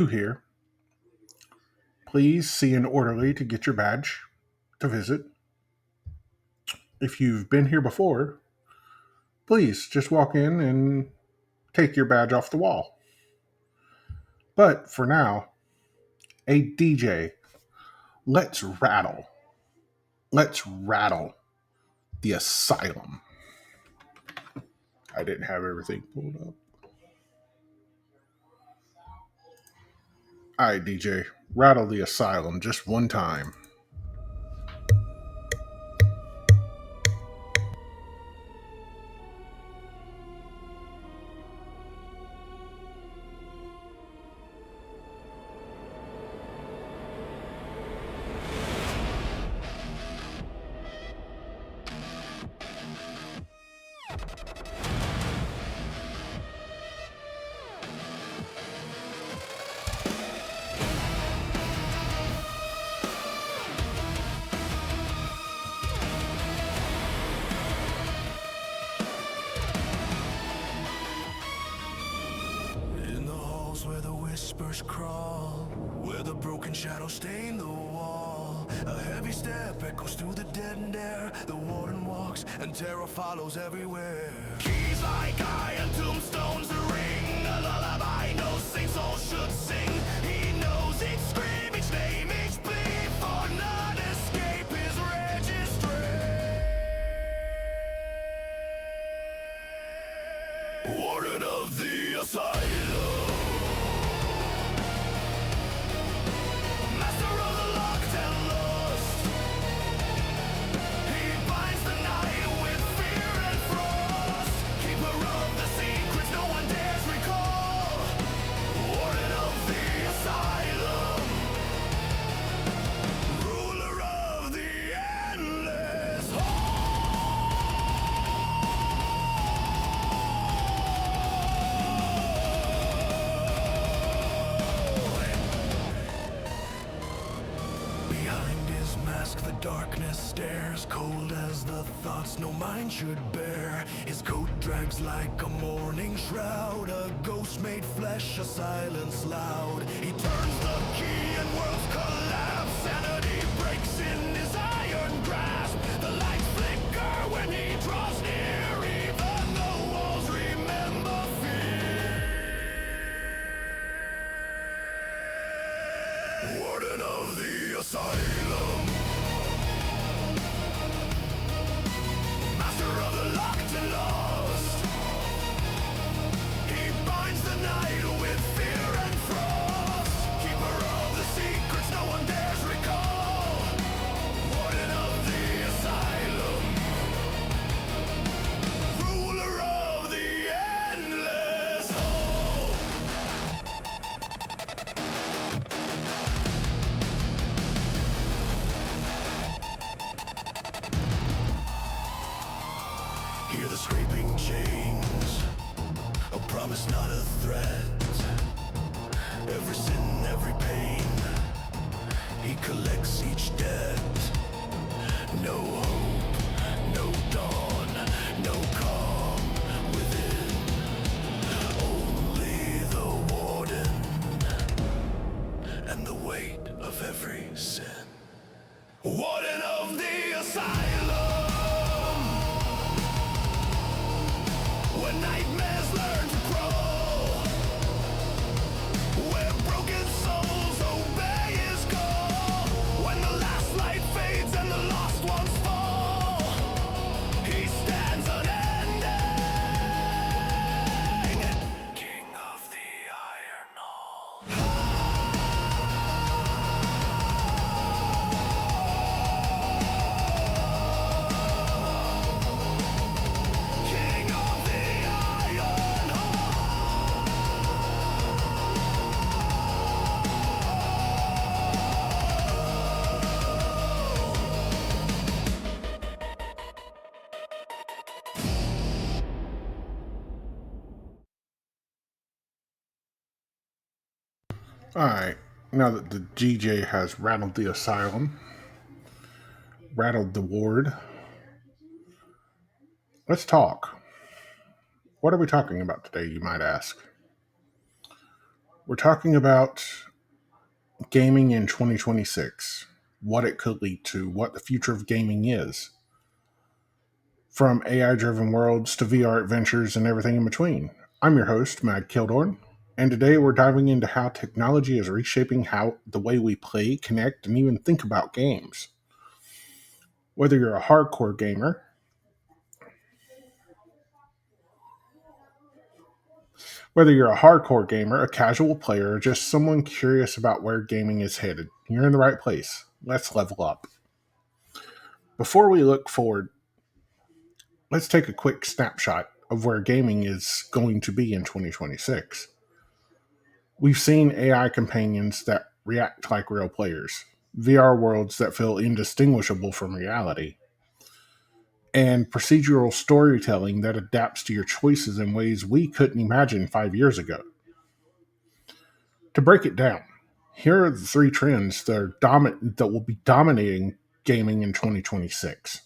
Here. Please see an orderly to get your badge to visit. If you've been here before, please just walk in and take your badge off the wall. But for now, a DJ, let's rattle. Let's rattle the asylum. I didn't have everything pulled up. All right, DJ, rattle the asylum just one time. In the halls where the whispers crawl, where the broken shadows stain the wall, a heavy step echoes through the deadened air. The warden walks and terror follows everywhere. Keys like iron tombstones ring, a lullaby no saint soul should sing. He knows each scream, each name, each plea, for none escape his registry. Warden of the asylum, master of the locked and lost. He binds the night with fear and frost, keeper of the secrets no one dares recall. Warden of the asylum, ruler of the endless hall. Behind his mask the darkness stares, cold as the thoughts no mind should bear. His coat drags like a mourning shroud, a ghost made flesh, a silence loud. He turns the key and worlds collapse, sanity breaks in his iron grasp. The lights flicker when he draws near, even the walls remember fear. Warden of the asylum, master of the locked and lost. He binds the night with fear and frost, keeper of the secrets no one dares recall. Warden of the asylum, ruler of the endless hall. Hear the scraping chains, a promise not a threat. Every sin, every pain, he collects each debt. No hope, no dawn, no calm within. Only the warden and the weight of every sin. Warden of the asylum, when nightmares learn to crawl, where broken souls obey his call, when the last light fades and the lost ones fall, he stands unending, king of the iron hall. King of the iron All right, now that the DJ has rattled the asylum, rattled the ward, let's talk. What are we talking about today, you might ask? We're talking about gaming in 2026, what it could lead to, what the future of gaming is, from AI driven worlds to VR adventures and everything in between. I'm your host, Matt Kildorn, and today we're diving into how technology is reshaping how the way we play, connect, and even think about games. Whether you're a hardcore gamer, a casual player, or just someone curious about where gaming is headed, you're in the right place. Let's level up. Before we look forward, let's take a quick snapshot of where gaming is going to be in 2026. We've seen AI companions that react like real players, VR worlds that feel indistinguishable from reality, and procedural storytelling that adapts to your choices in ways we couldn't imagine 5 years ago. To break it down, here are the three trends that will be dominating gaming in 2026.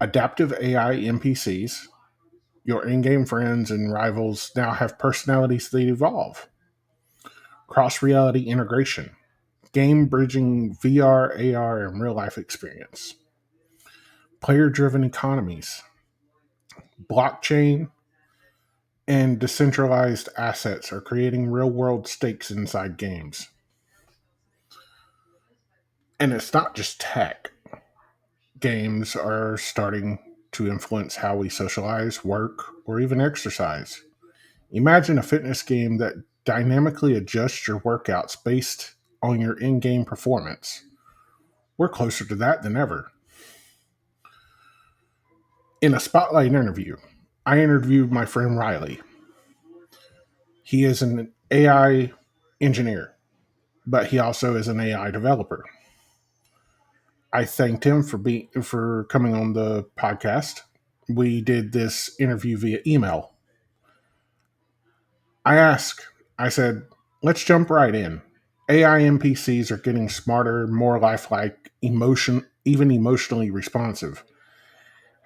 Adaptive AI NPCs. Your in game friends and rivals now have personalities that evolve. Cross reality integration. Game bridging VR, AR, and real life experience. Player driven economies. Blockchain and decentralized assets are creating real world stakes inside games. And it's not just tech. Games are starting to influence how we socialize, work, or even exercise. Imagine a fitness game that dynamically adjusts your workouts based on your in game performance. We're closer to that than ever. In a spotlight interview, I interviewed my friend Riley. He is an AI engineer, but he also is an AI developer. I thanked him for coming on the podcast. We did this interview via email. I said, let's jump right in. AI NPCs are getting smarter, more lifelike, even emotionally responsive.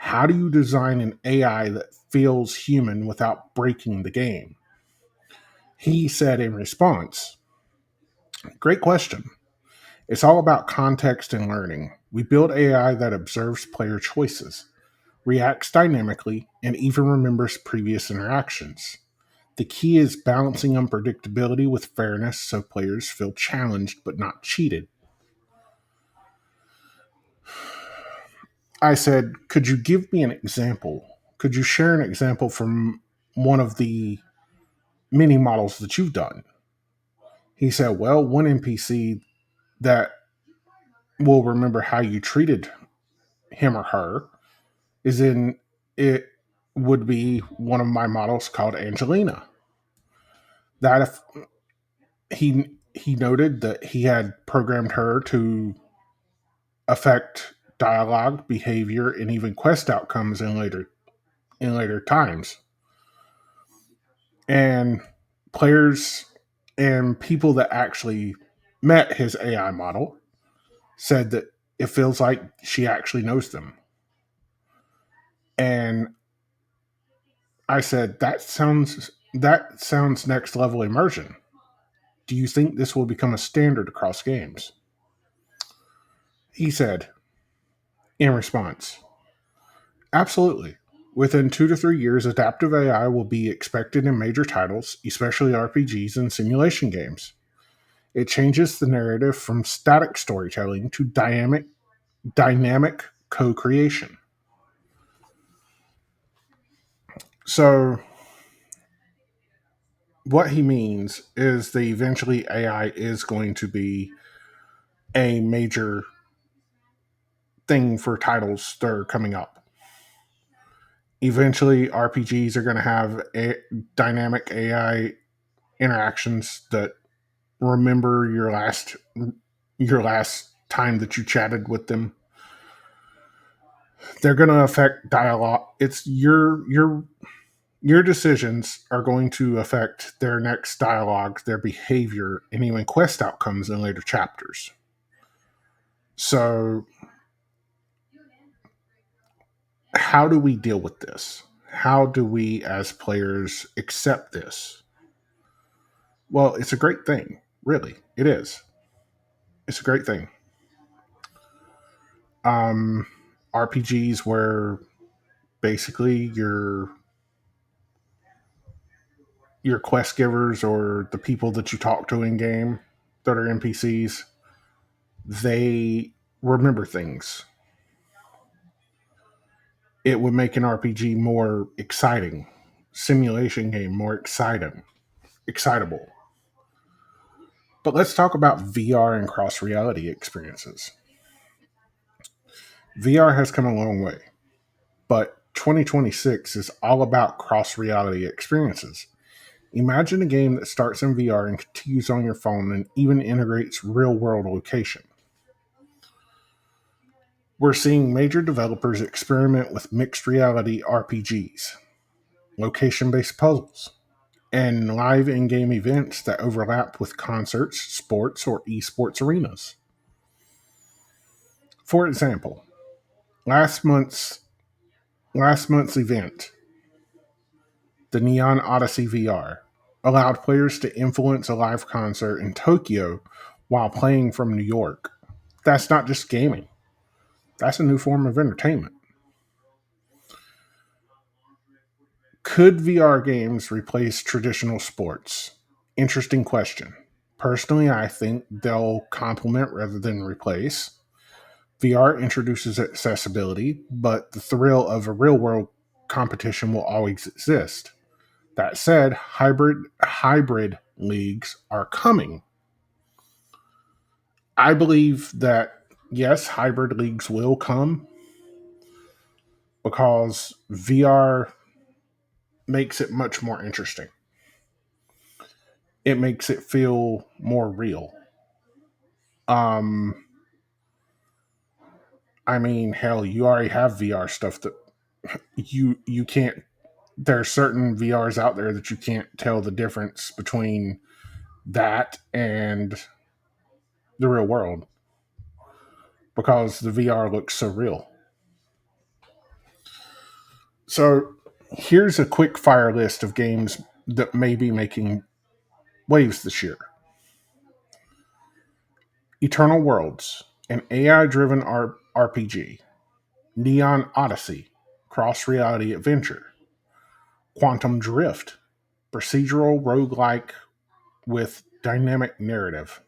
How do you design an AI that feels human without breaking the game? He said in response, great question. It's all about context and learning. We build AI that observes player choices, reacts dynamically, and even remembers previous interactions. The key is balancing unpredictability with fairness so players feel challenged but not cheated. I said, could you give me an example? Could you share an example from one of the many models that you've done? He said, well, one NPC that will remember how you treated him or her is in it would be one of my models called Angelina. That if he noted that he had programmed her to affect dialogue, behavior, and even quest outcomes in later times. And players and people that actually met his AI model said that it feels like she actually knows them. And I said, that sounds next level immersion. Do you think this will become a standard across games? He said, in response, absolutely. Within 2 to 3 years, adaptive AI will be expected in major titles, especially RPGs and simulation games. It changes the narrative from static storytelling to dynamic co-creation. So what he means is that eventually AI is going to be a major thing for titles that are coming up. Eventually, RPGs are going to have dynamic AI interactions that remember your last time that you chatted with them. They're going to affect dialogue. It's your decisions are going to affect their next dialogue, their behavior, and even quest outcomes in later chapters. So, how do we deal with this? How do we, as players, accept this? Well, it's a great thing. Really, it is. It's a great thing. Um, RPGs where basically your quest givers or the people that you talk to in game that are NPCs, they remember things. It would make an RPG more exciting, simulation game more excitable. But let's talk about VR and cross reality experiences. VR has come a long way, but 2026 is all about cross reality experiences. Imagine a game that starts in VR and continues on your phone and even integrates real world location. We're seeing major developers experiment with mixed reality RPGs, location based puzzles, and live in game events that overlap with concerts, sports, or esports arenas. For example, last month's last month's event, the Neon Odyssey VR, allowed players to influence a live concert in Tokyo while playing from New York. That's not just gaming. That's a new form of entertainment. Could VR games replace traditional sports? Interesting question. Personally, I think they'll complement rather than replace. VR introduces accessibility, but the thrill of a real world competition will always exist. That said, hybrid leagues are coming. I believe that yes, hybrid leagues will come because VR makes it much more interesting. It makes it feel more real. Um, I mean, hell, you already have VR stuff that you can't. There are certain VRs out there that you can't tell the difference between that and the real world because the VR looks so real. So here's a quick fire list of games that may be making waves this year. Eternal Worlds, an AI driven RPG. Neon Odyssey, cross reality adventure. Quantum Drift, procedural roguelike with dynamic narrative.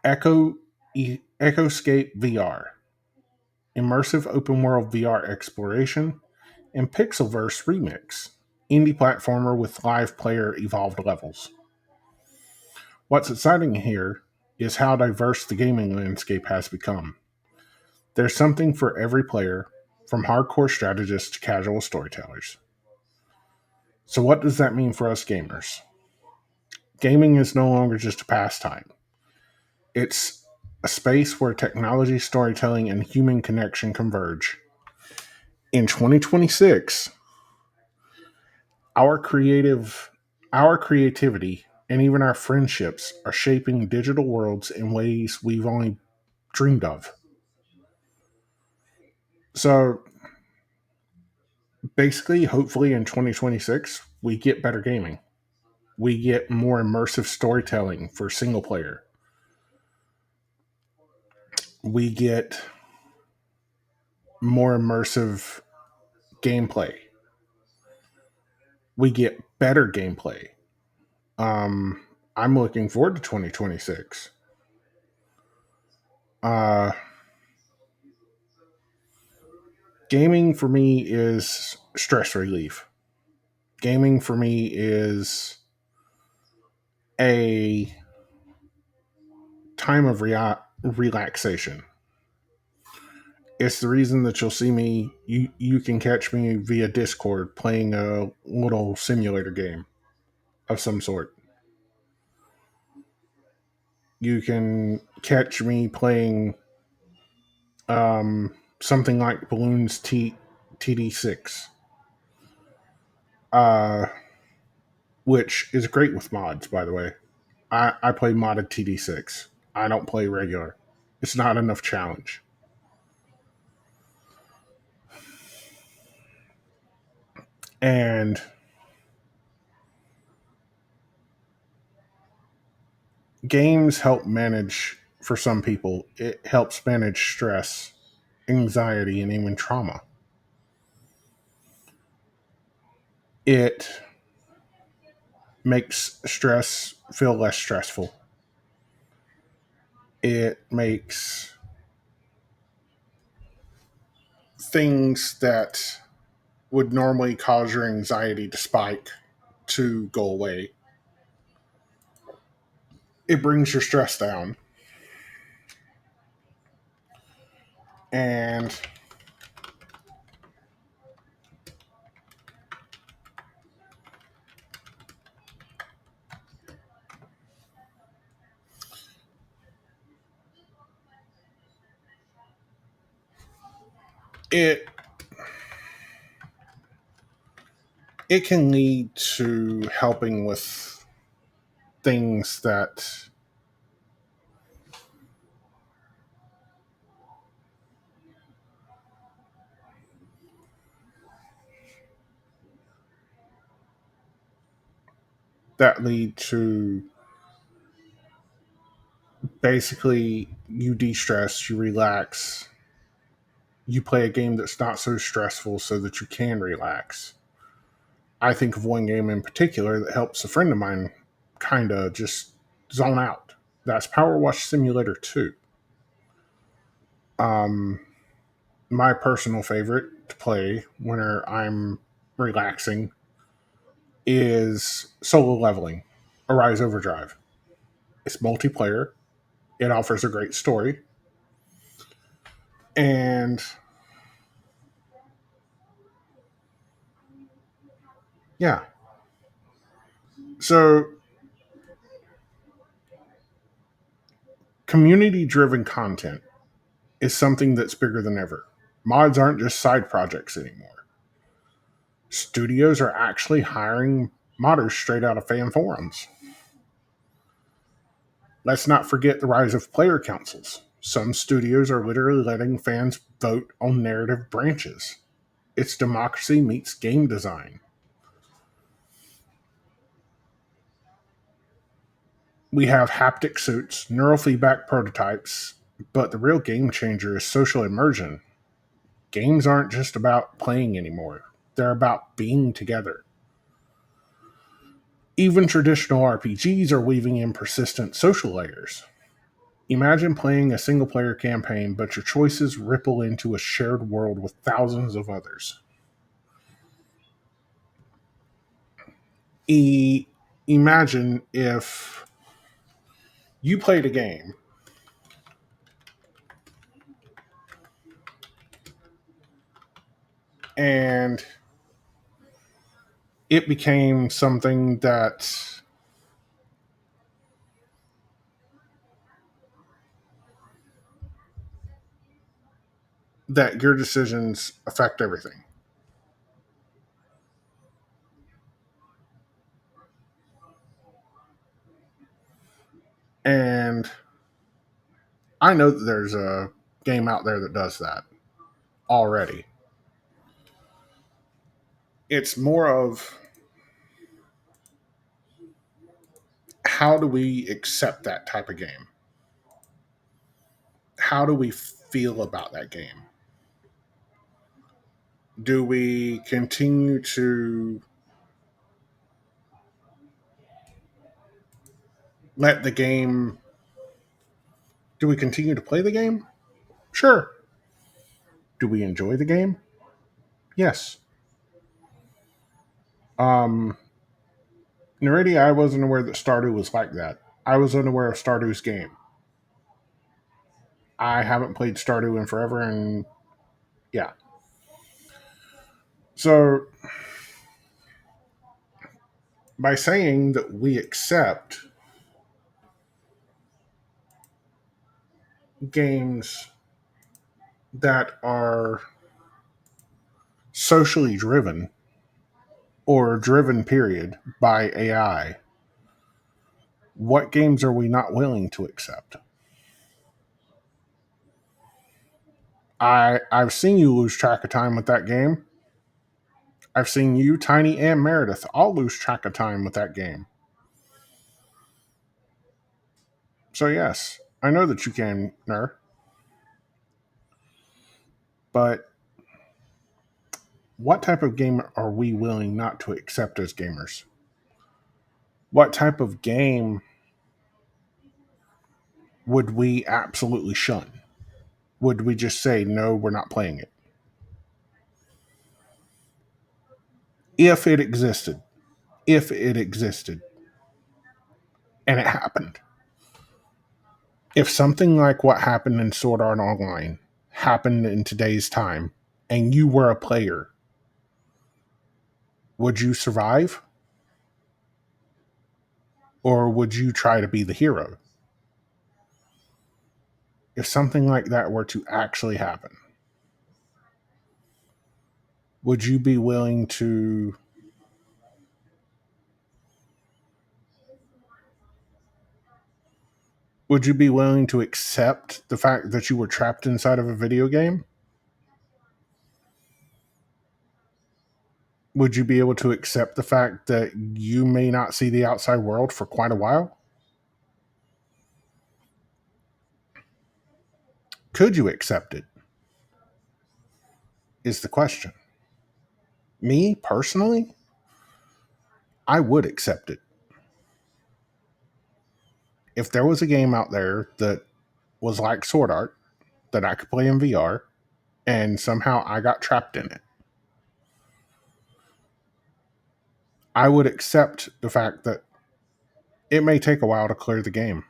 Echoscape VR, immersive open world VR exploration. And Pixelverse Remix, indie platformer with live player evolved levels. What's exciting here is how diverse the gaming landscape has become. There's something for every player, from hardcore strategists to casual storytellers. So, what does that mean for us gamers? Gaming is no longer just a pastime, it's a space where technology, storytelling, and human connection converge. In 2026, our creative our creativity and even our friendships are shaping digital worlds in ways we've only dreamed of. So basically, hopefully in 2026, we get better gaming. We get more immersive storytelling for single player. We get more immersive gameplay. We get better gameplay. Um, I'm looking forward to 2026. Uh, Gaming for me is stress relief. Gaming for me is a time of relaxation. It's the reason that you'll see me. You can catch me via Discord playing a little simulator game of some sort. You can catch me playing something like Balloons TD6, uh, which is great with mods. By the way, I play modded TD6. I don't play regular. It's not enough challenge. And Games help manage, for some people, it helps manage stress, anxiety, and even trauma. It makes stress feel less stressful. It makes things that would normally cause your anxiety to spike to go away. It brings your stress down. And it it can lead to helping with things that lead to basically you de-stress, you relax, you play a game that's not so stressful so that you can relax. I think of one game in particular that helps a friend of mine kind of just zone out. That's Power Wash Simulator 2. Um, my personal favorite to play when I'm relaxing is Solo Leveling, Arise Overdrive. It's multiplayer. It offers a great story. And yeah, so community driven content is something that's bigger than ever. Mods aren't just side projects anymore. Studios are actually hiring modders straight out of fan forums. Let's not forget the rise of player councils. Some studios are literally letting fans vote on narrative branches. It's democracy meets game design. We have haptic suits, neurofeedback prototypes, but the real game changer is social immersion. Games aren't just about playing anymore, they're about being together. Even traditional RPGs are weaving in persistent social layers. Imagine playing a single player campaign, but your choices ripple into a shared world with thousands of others. E- Imagine if you played a game and it became something that your decisions affect everything. And I know that there's a game out there that does that already. It's more of how do we accept that type of game? How do we feel about that game? Do we continue to let the game do we continue to play the game? Sure. Do we enjoy the game? Yes. Um Already I wasn't aware that Stardew was like that. I was unaware of Stardew's game. I haven't played Stardew in forever and yeah. So by saying that we accept games that are socially driven or driven period by AI, what games are we not willing to accept? I've seen you lose track of time with that game. I've seen you, Tiny, and Meredith all lose track of time with that game. So, yes, I know that you can, Ner, but what type of game are we willing not to accept as gamers? What type of game would we absolutely shun? Would we just say, no, we're not playing it? If it existed, if it existed, and it happened. If something like what happened in Sword Art Online happened in today's time, and you were a player, would you survive? Or would you try to be the hero? If something like that were to actually happen, would you be willing to accept the fact that you were trapped inside of a video game? Would you be able to accept the fact that you may not see the outside world for quite a while? Could you accept it? Is the question. Me, personally, I would accept it. If there was a game out there that was like Sword Art that I could play in VR and somehow I got trapped in it, I would accept the fact that it may take a while to clear the game,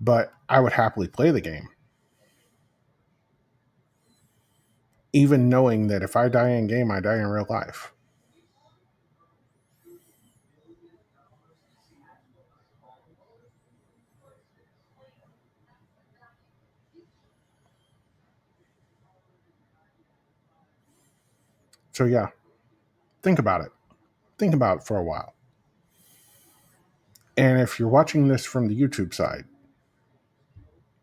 but I would happily play the game, even knowing that if I die in game, I die in real life. So, yeah, think about it. Think about it for a while. And if you're watching this from the YouTube side,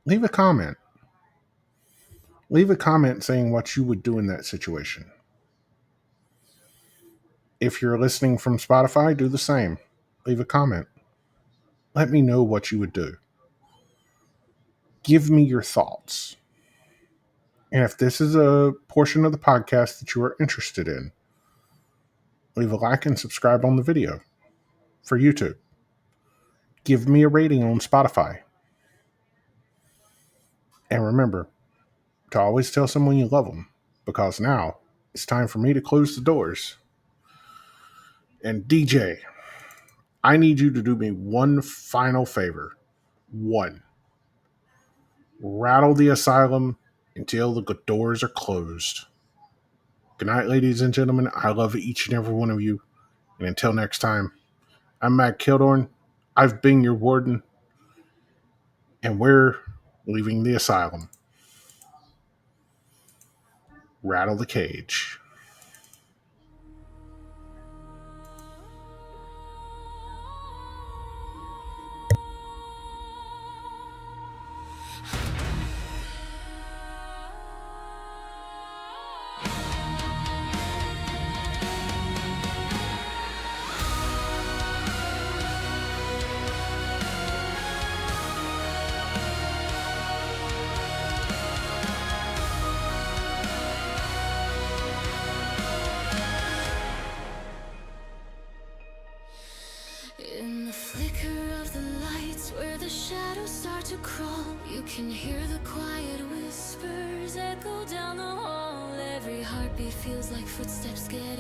leave a comment. Leave a comment saying what you would do in that situation. If you're listening from Spotify, do the same. Leave a comment. Let me know what you would do. Give me your thoughts. And if this is a portion of the podcast that you are interested in, leave a like and subscribe on the video for YouTube. Give me a rating on Spotify. And remember to always tell someone you love them, because now it's time for me to close the doors. And DJ, I need you to do me one final favor. One. Rattle the asylum until the doors are closed. Good night, ladies and gentlemen. I love each and every one of you. And until next time, I'm Matt Kildorn. I've been your warden. And we're leaving the asylum. Rattle the cage. In the flicker of the lights where the shadows start to crawl, you can hear the quiet whispers echo down the hall. Every heartbeat feels like footsteps get